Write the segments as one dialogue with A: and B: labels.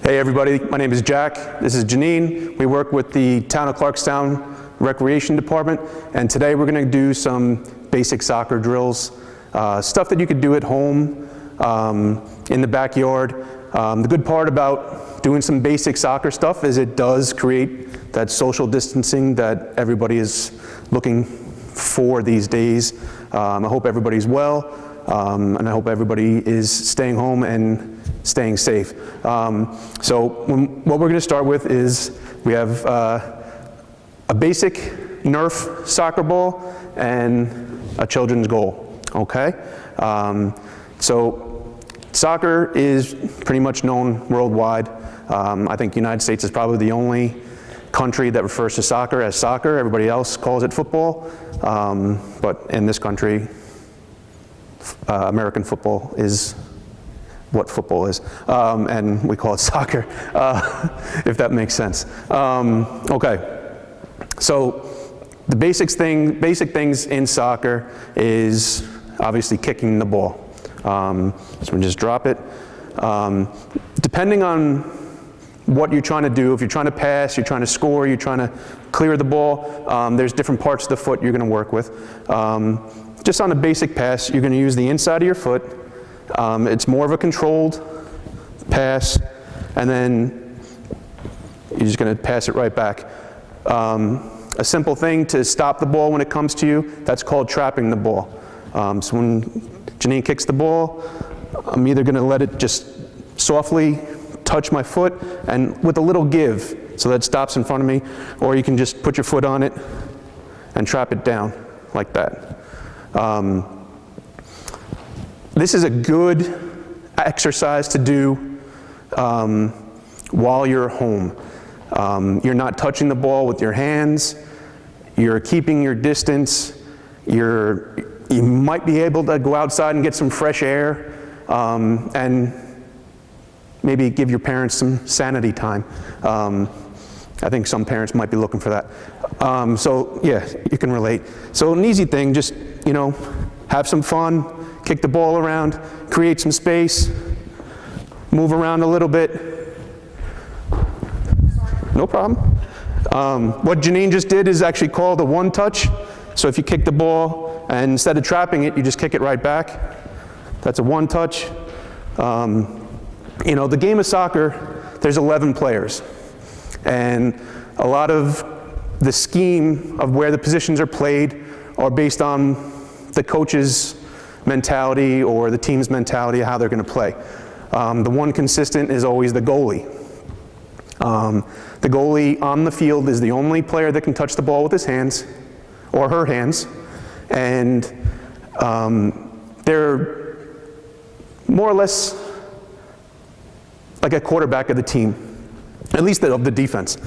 A: Hey everybody, my name is Jack. This is Janine. We work with the Town of Clarkstown Recreation Department, and today we're going to do some basic soccer drills, stuff that you could do at home, in the backyard. The good part about doing some basic soccer stuff is it does create that social distancing that everybody is looking for these days. I hope everybody's well, and I hope everybody is staying home and staying safe. So what we're going to start with is we have a basic Nerf soccer ball and a children's goal, okay? So soccer is pretty much known worldwide. I think the United States is probably the only country that refers to soccer as soccer. Everybody else calls it football, but in this country, American football is what football is, and we call it soccer, if that makes sense. Okay, so the basic things in soccer is obviously kicking the ball. So we just drop it. Depending on what you're trying to do, if you're trying to pass, you're trying to score, you're trying to clear the ball, there's different parts of the foot you're going to work with. Just on a basic pass, you're going to use the inside of your foot. It's more of a controlled pass, and then you're just going to pass it right back. A simple thing to stop the ball when it comes to you, that's called trapping the ball. So when Janine kicks the ball, I'm either going to let it just softly touch my foot and with a little give, so that it stops in front of me, or you can just put your foot on it and trap it down like that. This is a good exercise to do while you're home. You're not touching the ball with your hands, you're keeping your distance, you might be able to go outside and get some fresh air, and maybe give your parents some sanity time. I think some parents might be looking for that. So yeah, you can relate. So an easy thing, just, you know, have some fun, kick the ball around, create some space, move around a little bit. No problem. What Janine just did is actually called a one touch. So if you kick the ball and instead of trapping it, you just kick it right back. That's a one touch. You know, the game of soccer, there's 11 players. And a lot of the scheme of where the positions are played are based on the coach's mentality or the team's mentality of how they're going to play. The one consistent is always the goalie. The goalie on the field is the only player that can touch the ball with his hands or her hands, and they're more or less like a quarterback of the team, at least of the defense.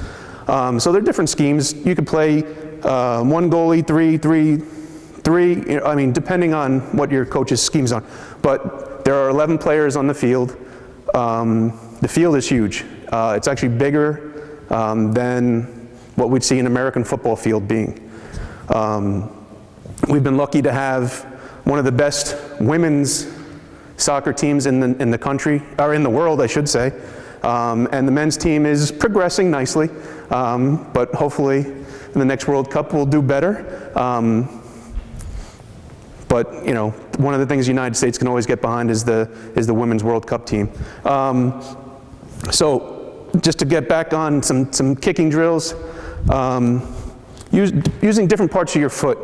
A: So there are different schemes. You could play one goalie, three, you know, I mean, depending on what your coach's schemes are. But there are 11 players on the field. The field is huge. It's actually bigger than what we'd see an American football field being. We've been lucky to have one of the best women's soccer teams in the country, or in the world, I should say. And the men's team is progressing nicely, but hopefully in the next World Cup we'll do better. But you know, one of the things the United States can always get behind is the Women's World Cup team. So just to get back on some kicking drills, using different parts of your foot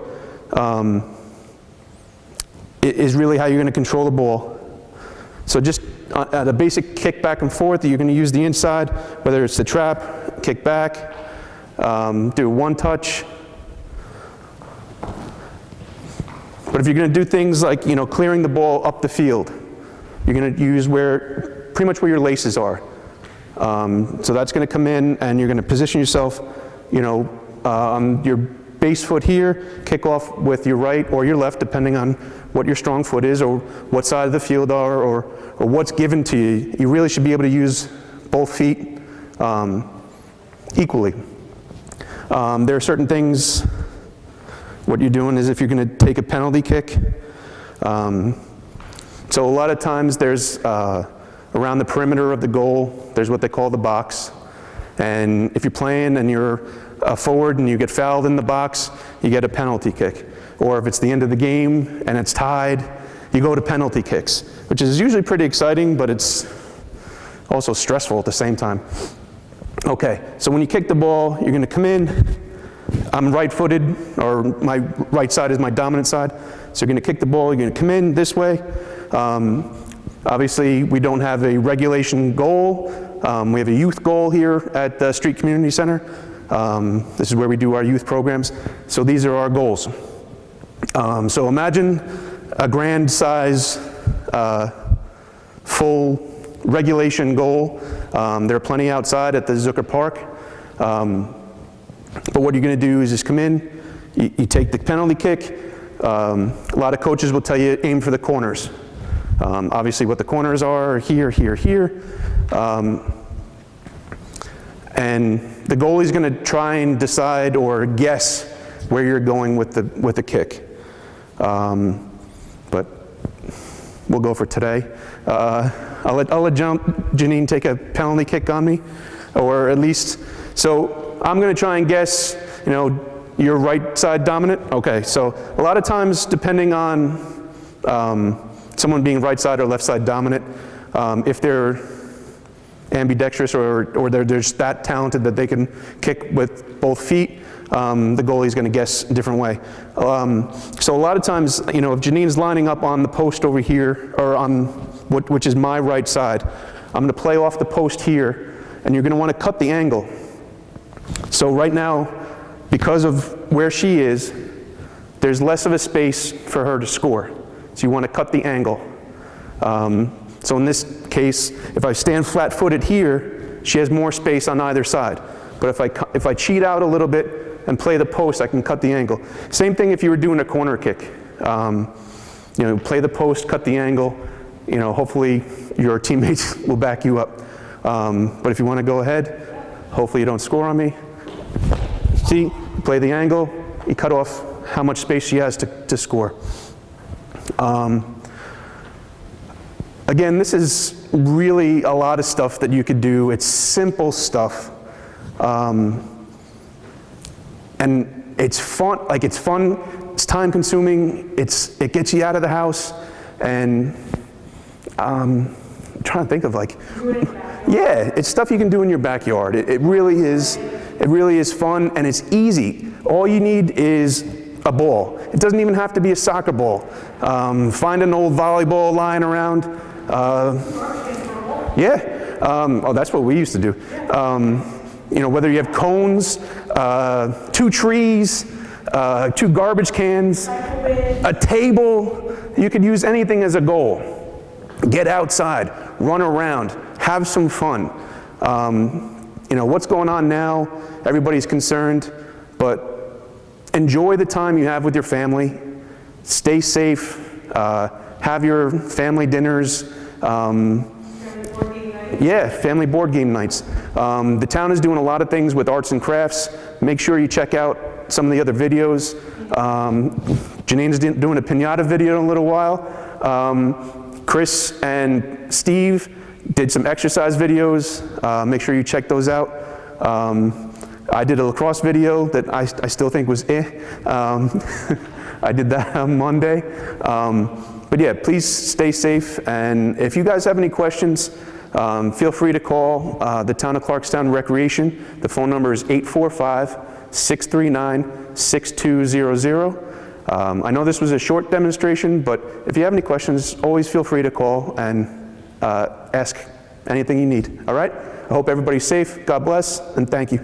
A: is really how you're going to control the ball. So just at a basic kick back and forth, you're going to use the inside, whether it's the trap, kick back, do one touch. But if you're going to do things like, you know, clearing the ball up the field, you're going to use pretty much where your laces are. So that's going to come in, and you're going to position yourself, you know, on your base foot here, kick off with your right or your left, depending on what your strong foot is or what side of the field are or what's given to you. You really should be able to use both feet equally. There are certain things. What you're doing is if you're going to take a penalty kick. So a lot of times there's around the perimeter of the goal, there's what they call the box. And if you're playing and you're a forward and you get fouled in the box, you get a penalty kick. Or if it's the end of the game and it's tied, you go to penalty kicks, which is usually pretty exciting, but it's also stressful at the same time. Okay, so when you kick the ball, you're gonna come in. I'm right-footed, or my right side is my dominant side. So you're gonna kick the ball, you're gonna come in this way. Obviously, we don't have a regulation goal. We have a youth goal here at the Street Community Center. This is where we do our youth programs. So these are our goals. So imagine a grand size, full regulation goal. There are plenty outside at the Zucker Park. But what you're gonna do is just come in, you take the penalty kick. A lot of coaches will tell you aim for the corners. Obviously what the corners are here, here, here. And the goalie's gonna try and decide or guess where you're going with the kick. But we'll go for today. I'll let Janine take a penalty kick on me, or at least, so I'm gonna try and guess, you know, you're right side dominant? Okay, so a lot of times, depending on someone being right side or left side dominant, if they're ambidextrous or they're just that talented that they can kick with both feet, the goalie's gonna guess a different way. So a lot of times, you know, if Janine's lining up on the post over here, or on which is my right side, I'm gonna play off the post here, and you're gonna wanna cut the angle. So right now, because of where she is, there's less of a space for her to score. So you wanna cut the angle. So in this case, if I stand flat-footed here, she has more space on either side. But if I cheat out a little bit and play the post, I can cut the angle. Same thing if you were doing a corner kick. You know, play the post, cut the angle. You know, hopefully your teammates will back you up. But if you want to go ahead, hopefully you don't score on me. See, play the angle, you cut off how much space she has to score. Again, this is really a lot of stuff that you could do. It's simple stuff. And it's fun, it's time consuming, it gets you out of the house, and I'm trying to think of yeah, it's stuff you can do in your backyard. It really is fun, and it's easy. All you need is a ball. It doesn't even have to be a soccer ball. Find an old volleyball lying around. Yeah, oh, that's what we used to do. You know, whether you have cones, 2 trees, 2 garbage cans, a table, you could use anything as a goal. Get outside, run around, have some fun. You know, what's going on now, everybody's concerned, but enjoy the time you have with your family, stay safe, have your family dinners, yeah, family board game nights. The town is doing a lot of things with arts and crafts. Make sure you check out some of the other videos. Janine's doing a piñata video in a little while. Chris and Steve did some exercise videos. Make sure you check those out. I did a lacrosse video that I still think was I did that on Monday. But yeah, please stay safe. And if you guys have any questions, feel free to call the Town of Clarkstown Recreation. The phone number is 845-639-6200. I know this was a short demonstration, but if you have any questions, always feel free to call and ask anything you need. All right? I hope everybody's safe. God bless, and thank you.